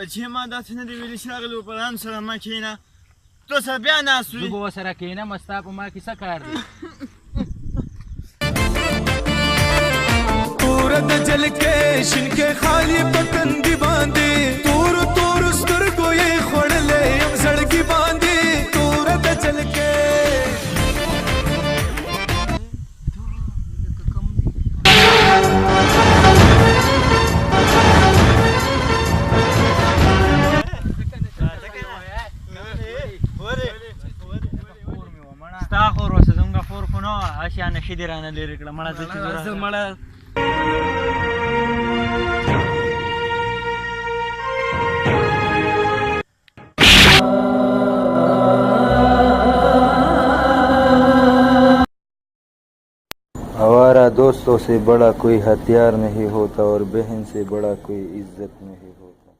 بچې ما داسې نه دي ویلي چې راغلي قرآن سره ما کښېنه تو سره بیا ناست زه وي به ورسره کښېنم ستا په ما کې څه کار دی توره د جلکې شینکې خالي په تندي باندې تورو تورو سترګو یې خوړلی یم زړګي باندې توره د جلکې ستا خور اوسه زموږ خور خو نه وه هسې نشې دې رانه لرې کړه مړه زه چې زه مړه हमारा दोस्तों से बड़ा कोई हथियार नहीं होता और बहन से बड़ा कोई इज्जत नहीं होता।